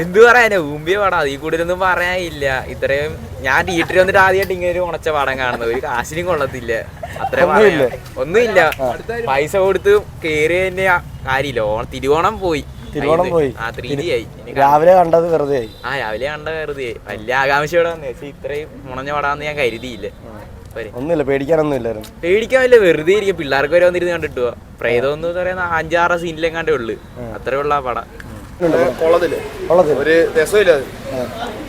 എന്ത് പറയാനാ ഊമ്പിയ പടം, അതിൽ കൂടുതലൊന്നും പറയാനില്ല. ഇത്രയും ഞാൻ തിയേറ്ററിൽ വന്നിട്ട് ആദ്യമായിട്ട് ഇങ്ങനെ ഒരു ഉണച്ച പടം കാണുന്നത്. ഒരു കാശിനും കൊള്ളത്തില്ല, അത്രയും ഒന്നുമില്ല. പൈസ കൊടുത്ത് കേറി തന്നെ കാര്യമില്ല. തിരുവോണം പോയി. രാവിലെ കണ്ടത് വെറുതെ ആയി. രാവിലെ കണ്ട വെറുതെ വലിയ ആകാംക്ഷയോടെ വന്നേ. പക്ഷെ ഇത്രയും മുണഞ്ഞ പടാന്ന് ഞാൻ കരുതിയില്ല. ഒന്നുമില്ല, പേടിക്കാനൊന്നുമില്ലായിരുന്നു. പേടിക്കാൻ വല്ല വെറുതെ ഇരിക്കും. പിള്ളേർക്ക് വരെ വന്നിരുന്ന് കണ്ടിട്ട് പോവാ. പ്രേതം എന്ന് പറയുന്ന 5-6 സീനിലെങ്ങാണ്ടേ ഉള്ളു. അത്രേ ഉള്ള ആ പടം. ഒരു രസമില്ല.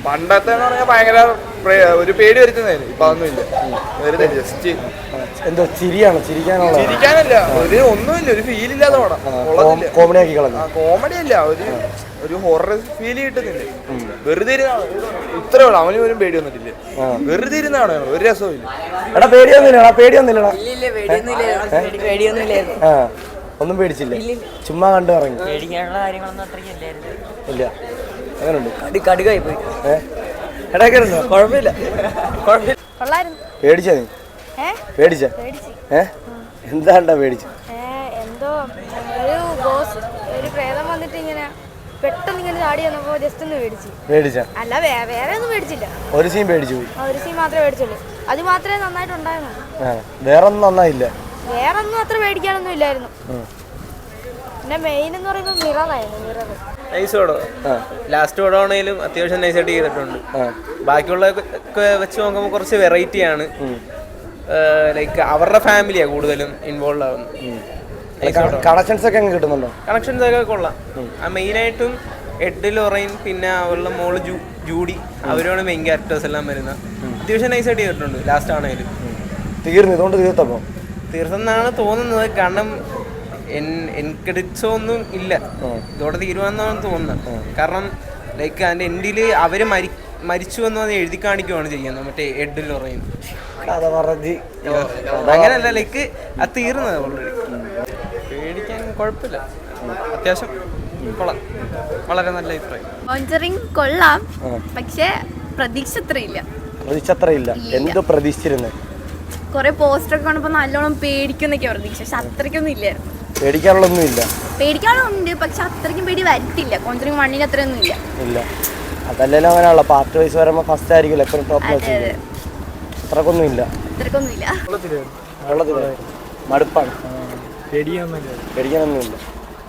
പണ്ടത്തെ ഭയങ്കര ഒരു പേടി വരുത്തുന്നതായിരുന്നു. ഇപ്പൊ അതൊന്നുമില്ല. വെറുതെ ജസ്റ്റ് എന്തോ ചിരിയാണ്, ചിരിക്കാനല്ല, ഒരു ഒന്നുമില്ല, ഒരു ഫീൽ ഇല്ലാത്ത പടം. കോമഡി ആക്കി കളഞ്ഞു. കോമഡി അല്ല, ഒരു ഹൊറർ ഫീൽ കിട്ടുന്നില്ല. വെറുതെ ഇത്രേ ഉള്ളു. അവന് പോലും പേടി വന്നിട്ടില്ല. വെറുതെ ഇരുന്നാണ്, ഒരു രസവും ഇല്ല. എടാ പേടിയൊന്നുമില്ലടാ. ഒന്നും പേടിച്ചില്ല, ചുമ്മാ കണ്ടു ഇറങ്ങി. പേടിക്കാനുള്ള കാര്യങ്ങളൊന്നും അത്രയ്ക്ക് ഇല്ലായിരുന്നു. ഇല്ല, അങ്ങനെയുണ്ട്. കടുകായി പോയി. എടാ കേട്ടോ, കുഴപ്പമില്ല. പേടിച്ചാ നീ? പേടിച്ച? എന്താണ്ടാ പേടിച്ച? എന്തോ ഒരു പ്രേതം വന്നിട്ട് ഇങ്ങനെ പെട്ടെന്ന് ഇങ്ങനെ ചാടി വന്നപ്പോ ജസ്റ്റ് ഒന്ന് പേടിച്ച. അല്ല വേറെ ഒന്നും പേടിച്ചില്ല. ഒരു സീൻ പേടിച്ചു പോയി. ഒരു സീൻ മാത്രമേ പേടിച്ചുള്ളൂ. അത് മാത്രമേ നന്നായിട്ടുണ്ടായിരുന്നു. വേറെ ഒന്നും നന്നായില്ല. വേറെ ഒന്നും അത്ര പേടിക്കാനൊന്നും ഇല്ലായിരുന്നു. പിന്നെ മെയിൻ എന്ന് പറയുമ്പോൾ മിറർ നൈസ് പടം. ലാസ്റ്റ് പടം ആണെങ്കിലും അത്യാവശ്യം നൈസായിട്ട് ചെയ്തിട്ടുണ്ട്. ബാക്കിയുള്ള വെച്ച് നോക്കുമ്പോൾ കുറച്ച് വെറൈറ്റി ആണ്. ലൈക്ക് അവരുടെ ഫാമിലിയാണ് കൂടുതലും ഇൻവോൾവ് ആവുന്നത്. കണക്ഷൻസ് ഒക്കെ കിട്ടുന്നുണ്ടോ? കണക്ഷൻസ് ഒക്കെ കൊള്ളാം. മെയിനായിട്ടും എഡ് ലൊറൈൻ, പിന്നെ അവരുടെ മോള് ജൂഡി, അവരാണ് മെയിൻ ക്യാരക്ടേഴ്സ് എല്ലാം വരുന്നത്. അത്യാവശ്യം നൈസായിട്ട് ചെയ്തിട്ടുണ്ട്. ലാസ്റ്റ് ആണെങ്കിലും തീർത്തെന്നാണ് തോന്നുന്നത്. കാരണം എൻക്രെഡിറ്റ്സോ ഒന്നും ഇല്ല, ഇതോടെ തീരുമാനമാണ് തോന്നുന്നത്. കാരണം ലൈക്ക് അതിൻ്റെ എൻഡിൽ അവര് മരിച്ചു എന്ന് പറഞ്ഞ് എഴുതി കാണിക്കുവാണ് ചെയ്യുന്നത്. മറ്റേ എഡ് ലൊറൈൻ അങ്ങനെയല്ല, ലൈക്ക് അത് തീർന്നത് ഓൾറെഡി. പേടിക്കാൻ കുഴപ്പമില്ല, അത്യാവശ്യം കൊള്ളാം. വളരെ നല്ല അഭിപ്രായം. കോഞ്ചറിങ് കൊള്ളാം, പക്ഷേ പ്രതീക്ഷ അത്രയില്ല. എന്ത് പ്രതീക്ഷിച്ചിരുന്നത്? കുറെ പോസ്റ്റർ ഒക്കെ കാണുമ്പോൾ നല്ലോണം പേടിക്കുന്നൊക്കെ പ്രതീക്ഷ, പക്ഷെ അത്രയ്ക്കൊന്നും ഇല്ലായിരുന്നു. പേടിക്കാനുള്ളൊന്നും ഇല്ല. പേടിക്കാനുണ്ട്, പക്ഷെ അത്രയ്ക്കും പേടി വരത്തില്ല. കോഞ്ചറിങ് 1 അത്രയൊന്നും ഇല്ല. അതല്ലല്ലോ അങ്ങനെയുള്ള പാർട്ട് വൈസ് വരുമ്പോൾ ഫസ്റ്റ് ആയിരിക്കില്ല എപ്പോഴും ടോപ്പ്. അത്രക്കൊന്നും ഇല്ല. മടുപ്പാണ്. പേടിക്കാനൊന്നും ഇല്ല.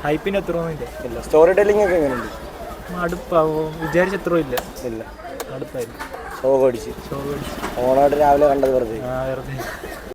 ഹൈപ്പിന് അത്ര ഇല്ല. സ്റ്റോറി ടെല്ലിംഗ് ഒക്കെ എങ്ങനെയുണ്ട്? മടുപ്പാവും, വിചാരിച്ചത്ര ഇല്ല. മടുപ്പായിരുന്നു. ഷോ ഓണായിട്ട് രാവിലെ കണ്ടത് വെറുതെ.